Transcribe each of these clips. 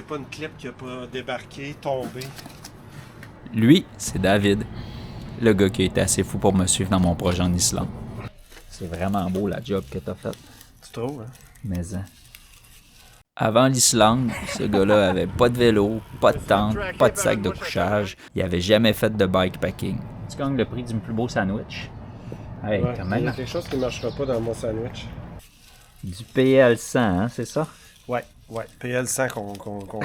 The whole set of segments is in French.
pas une clip qui a pas débarqué, tombé. Lui, c'est David, le gars qui a été assez fou pour me suivre dans mon projet en Islande. C'est vraiment beau la job que t'as faite. Tu trouves, hein? Mais avant l'Islande, ce gars-là avait pas de vélo, pas de tente, pas de sac de couchage. Il avait jamais fait de bikepacking. Tu gagnes le prix du plus beau sandwich. Hey, Ouais, quand il y a même. quelque chose qui ne marchera pas dans mon sandwich. Du PL 100, hein, c'est ça? Ouais. PL 100 qu'on prend.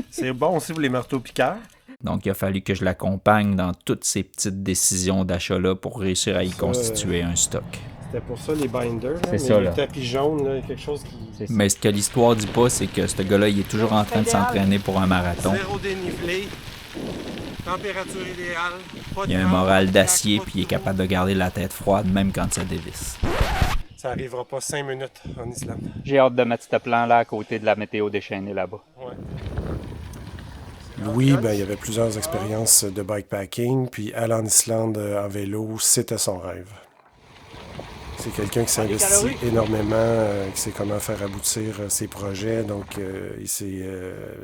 C'est bon aussi pour les marteaux-piqueurs. Donc, il a fallu que je l'accompagne dans toutes ces petites décisions d'achat-là pour réussir à y constituer un stock. C'était pour ça les binders. C'est mais ça, le là. tapis jaune, là, quelque chose qui... Mais ce que l'histoire dit pas, c'est que ce gars-là, il est toujours en train de s'entraîner pour un marathon. Zéro dénivelé, température idéale, pas de Il a un moral d'acier, puis il est capable de garder la tête froide, même quand ça dévisse. Ça arrivera pas 5 minutes en Islande. J'ai hâte de mettre ce plan-là à côté de la météo déchaînée là-bas. Ouais. Louis, il y avait plusieurs expériences de bikepacking, puis aller en Islande en vélo, c'était son rêve. C'est quelqu'un qui s'investit énormément, qui sait comment faire aboutir ses projets, donc il s'est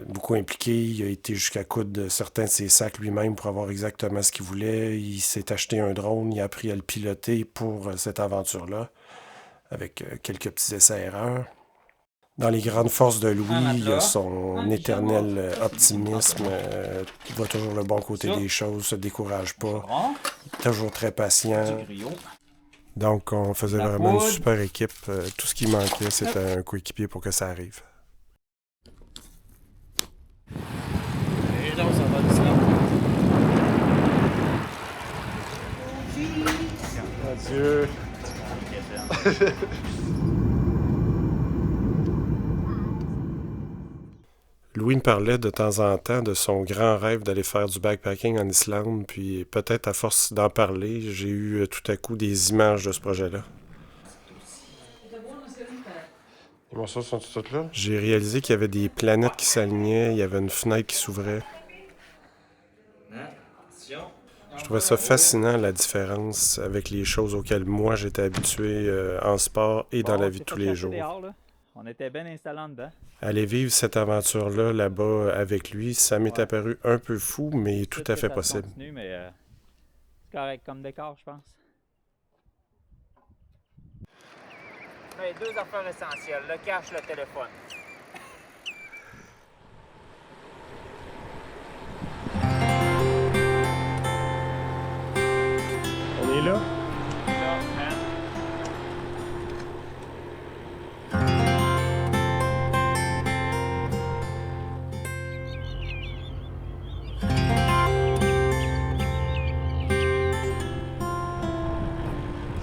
beaucoup impliqué, il a été jusqu'à coudre certains de ses sacs lui-même pour avoir exactement ce qu'il voulait, il s'est acheté un drone, il a appris à le piloter pour cette aventure-là, avec quelques petits essais-erreurs. Dans les grandes forces de Louis, il y a son éternel optimisme, il voit toujours le bon côté des choses, se décourage pas, toujours très patient. Donc, on faisait vraiment une super équipe. Tout ce qui manquait, c'était un coéquipier pour que ça arrive. Et donc, ça va l'Islande. Adieu. Louis me parlait de temps en temps de son grand rêve d'aller faire du backpacking en Islande, puis peut-être à force d'en parler, j'ai eu tout à coup des images de ce projet-là. Les morceaux sont tous là? J'ai réalisé qu'il y avait des planètes qui s'alignaient, il y avait une fenêtre qui s'ouvrait. Je trouvais ça fascinant, la différence avec les choses auxquelles moi j'étais habitué en sport et dans la vie de tous les jours. On était bien installés en dedans. Aller vivre cette aventure-là, là-bas, avec lui, ça m'est apparu un peu fou, mais tout à fait possible. Continue, mais c'est correct comme décor, je pense. Mais 2 affaires essentielles, le cash, le téléphone. On est là?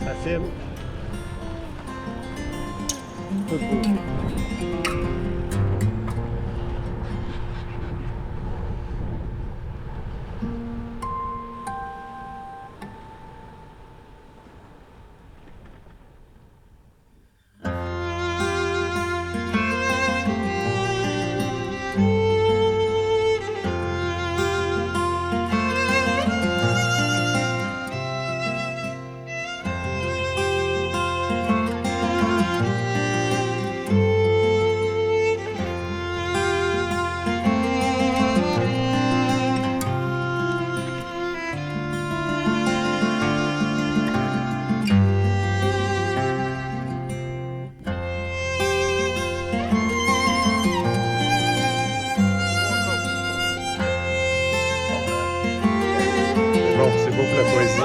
Ça filme. Tout beau. Bon, c'est beau pour la poésie.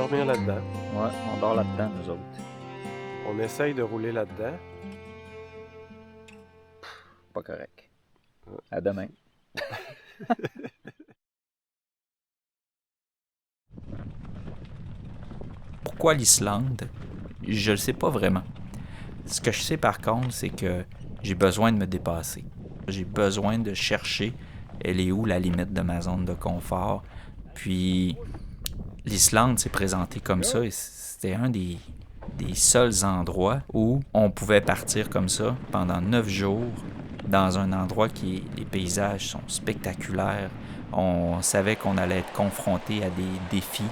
dormir là-dedans. Ouais, on dort là-dedans, nous autres. On essaye de rouler là-dedans. Pas correct. À demain. Pourquoi l'Islande? Je le sais pas vraiment. Ce que je sais par contre, c'est que j'ai besoin de me dépasser. J'ai besoin de chercher elle est où la limite de ma zone de confort. Puis l'Islande s'est présentée comme ça et c'était un des seuls endroits où on pouvait partir comme ça pendant 9 jours dans un endroit qui, les paysages sont spectaculaires. On savait qu'on allait être confronté à des défis,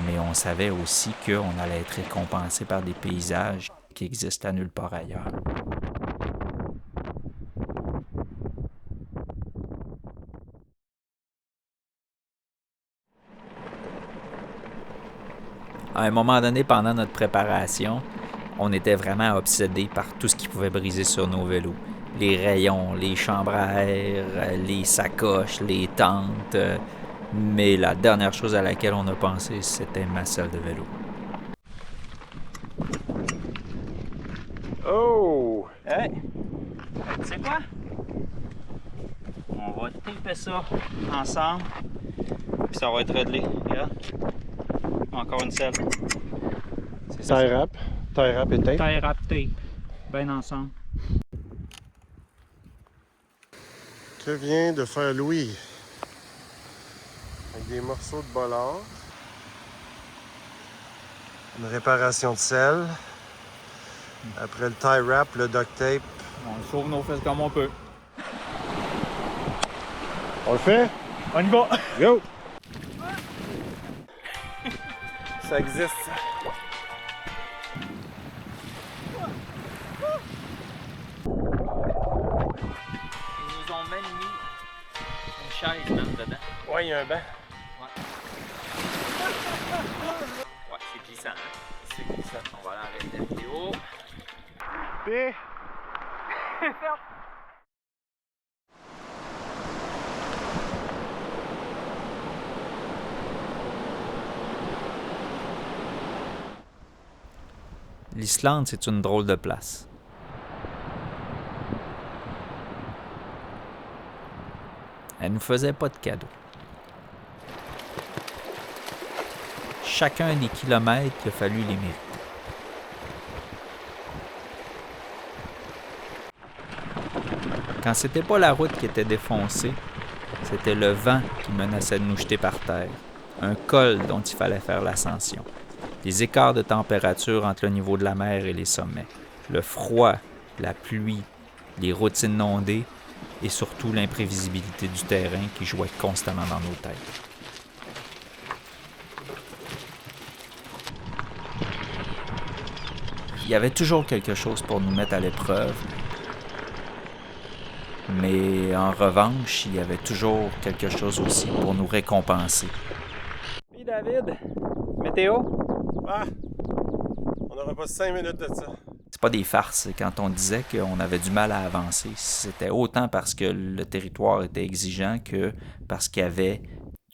mais on savait aussi qu'on allait être récompensé par des paysages qui existent à nulle part ailleurs. À un moment donné, pendant notre préparation, on était vraiment obsédés par tout ce qui pouvait briser sur nos vélos. Les rayons, les chambres à air, les sacoches, les tentes. Mais la dernière chose à laquelle on a pensé, c'était ma selle de vélo. Oh! Hey! Tu sais quoi? On va taper ça ensemble, puis ça va être réglé. Regarde. Encore une selle. Tie wrap et tape. Tie wrap tape. Bien ensemble. Que vient de faire Louis? Avec des morceaux de bollard. Une réparation de selle. Après le tie wrap, le duct tape. On sauve nos fesses comme on peut. On le fait? On y va! Go! Ça existe, ça. Ils nous ont même mis une chaise même dedans. Ouais, il y a un banc. Ouais, c'est glissant, hein? C'est glissant. On va aller arrêter la vidéo. P. L'Islande, c'est une drôle de place. Elle nous faisait pas de cadeaux. Chacun des kilomètres, il a fallu les mériter. Quand c'était pas la route qui était défoncée, c'était le vent qui menaçait de nous jeter par terre. Un col dont il fallait faire l'ascension. Les écarts de température entre le niveau de la mer et les sommets. Le froid, la pluie, les routes inondées et surtout l'imprévisibilité du terrain qui jouait constamment dans nos têtes. Il y avait toujours quelque chose pour nous mettre à l'épreuve. Mais en revanche, il y avait toujours quelque chose aussi pour nous récompenser. Puis David, météo? Ah! On n'aura pas 5 minutes de ça. C'est pas des farces. Quand on disait qu'on avait du mal à avancer, c'était autant parce que le territoire était exigeant que parce qu'il y avait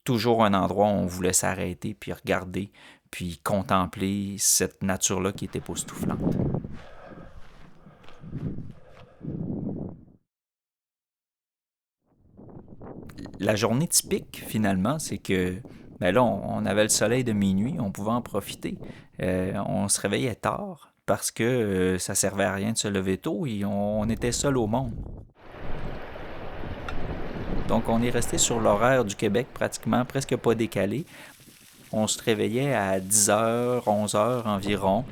toujours un endroit où on voulait s'arrêter, puis regarder, puis contempler cette nature-là qui était époustouflante. La journée typique, finalement, c'est que ben là, on avait le soleil de minuit, on pouvait en profiter. On se réveillait tard parce que ça servait à rien de se lever tôt et on était seul au monde. Donc, on est resté sur l'horaire du Québec pratiquement, presque pas décalé. On se réveillait à 10h, 11h environ.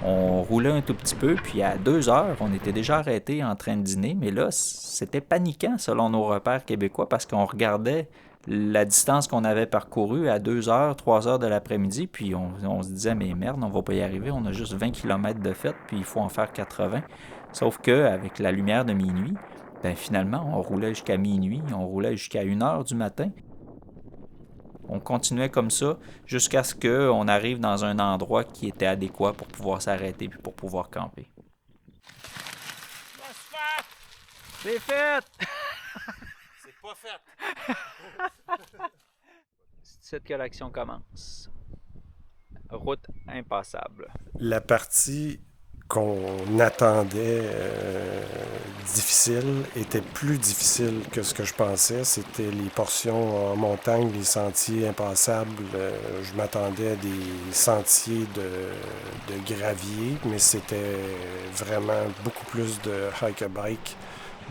On roulait un tout petit peu, puis à 2h, on était déjà arrêté en train de dîner. Mais là, c'était paniquant selon nos repères québécois parce qu'on regardait la distance qu'on avait parcourue à 2h, 3h de l'après-midi, puis on se disait, mais merde, on va pas y arriver, on a juste 20 km de fête, puis il faut en faire 80. Sauf qu'avec la lumière de minuit, ben finalement, on roulait jusqu'à minuit, on roulait jusqu'à 1h du matin. On continuait comme ça jusqu'à ce qu'on arrive dans un endroit qui était adéquat pour pouvoir s'arrêter puis pour pouvoir camper. C'est fait! C'est pas fait! C'est ici que l'action commence. route impassable. La partie qu'on attendait difficile était plus difficile que ce que je pensais. C'était les portions en montagne, les sentiers impassables. Je m'attendais à des sentiers de gravier, mais c'était vraiment beaucoup plus de hike-a-bike,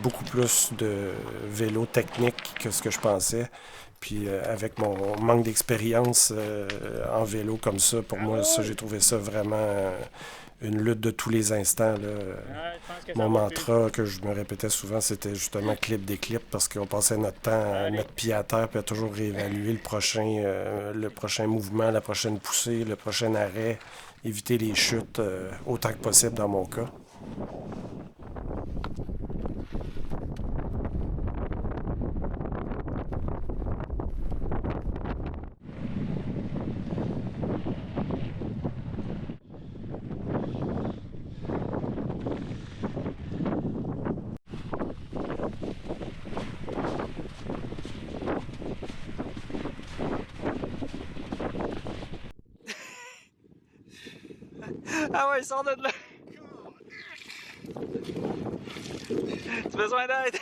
beaucoup plus de vélo technique que ce que je pensais. Puis avec mon manque d'expérience en vélo comme ça, pour moi, ça, j'ai trouvé ça vraiment une lutte de tous les instants. Là. Mon mantra que je me répétais souvent, c'était justement clip des clips parce qu'on passait notre temps à mettre pied à terre puis à toujours réévaluer le prochain mouvement, la prochaine poussée, le prochain arrêt, éviter les chutes autant que possible dans mon cas. Ah ouais, sors de là! Tu as besoin d'aide?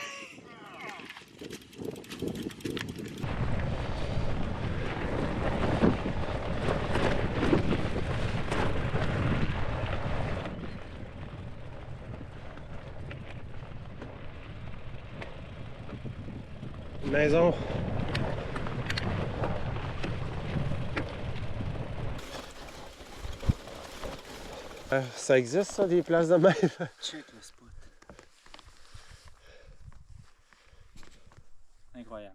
Maison. Ça existe, ça, des places de même? Check le spot. Incroyable.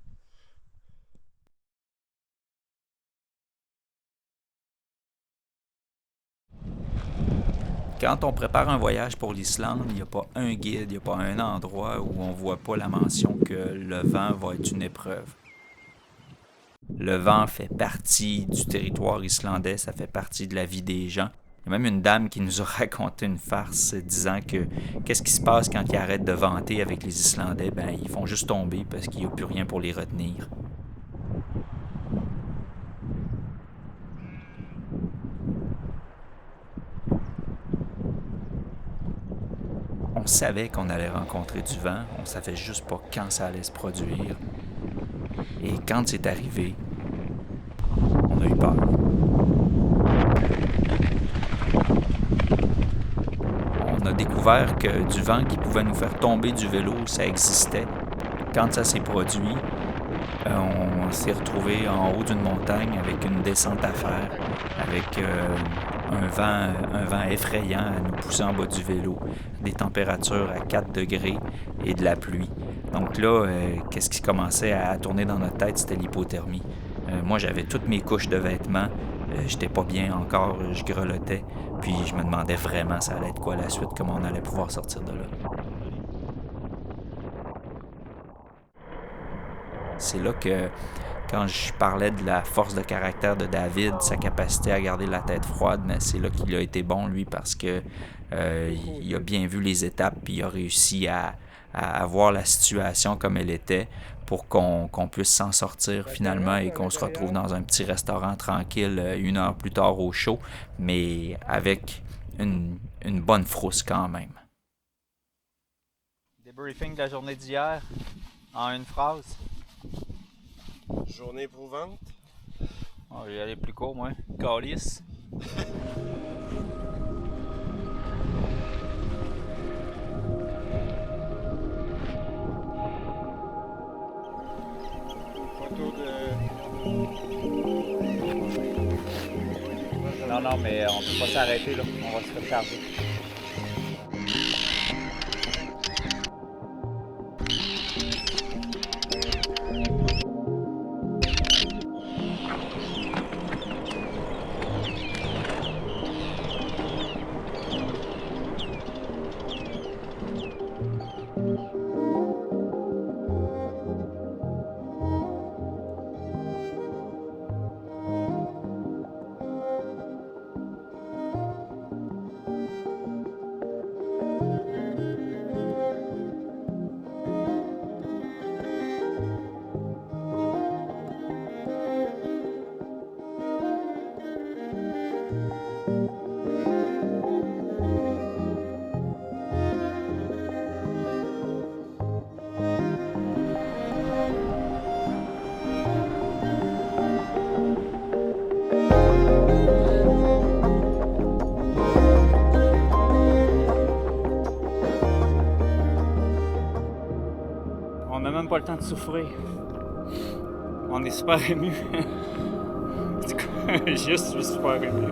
Quand on prépare un voyage pour l'Islande, il n'y a pas un guide, il n'y a pas un endroit où on ne voit pas la mention que le vent va être une épreuve. Le vent fait partie du territoire islandais, ça fait partie de la vie des gens. Il y a même une dame qui nous a raconté une farce disant que qu'est-ce qui se passe quand ils arrêtent de vanter avec les Islandais? Ben, ils font juste tomber parce qu'il n'y a plus rien pour les retenir. On savait qu'on allait rencontrer du vent, on savait juste pas quand ça allait se produire. Et quand c'est arrivé, on a eu peur. On a découvert que du vent qui pouvait nous faire tomber du vélo, ça existait. Quand ça s'est produit, on s'est retrouvé en haut d'une montagne avec une descente à faire, avec un vent effrayant à nous pousser en bas du vélo, des températures à 4 degrés et de la pluie. Donc là, qu'est-ce qui commençait à tourner dans notre tête, c'était l'hypothermie. Moi, j'avais toutes mes couches de vêtements, j'étais pas bien encore, je grelottais, puis je me demandais vraiment ça allait être quoi la suite, comment on allait pouvoir sortir de là. C'est là que, quand je parlais de la force de caractère de David, sa capacité à garder la tête froide, mais c'est là qu'il a été bon, lui, parce que il a bien vu les étapes, puis il a réussi à voir la situation comme elle était pour qu'on puisse s'en sortir finalement et qu'on se retrouve dans un petit restaurant tranquille 1 heure plus tard au chaud, mais avec une bonne frousse quand même. Débriefing de la journée d'hier en une phrase. Journée éprouvante. Oh, je vais aller plus court, moi. Calice. Photo de... Non, mais on peut pas s'arrêter, là. On va se recharger. même pas le temps de souffrir. On est super ému. Je suis super ému.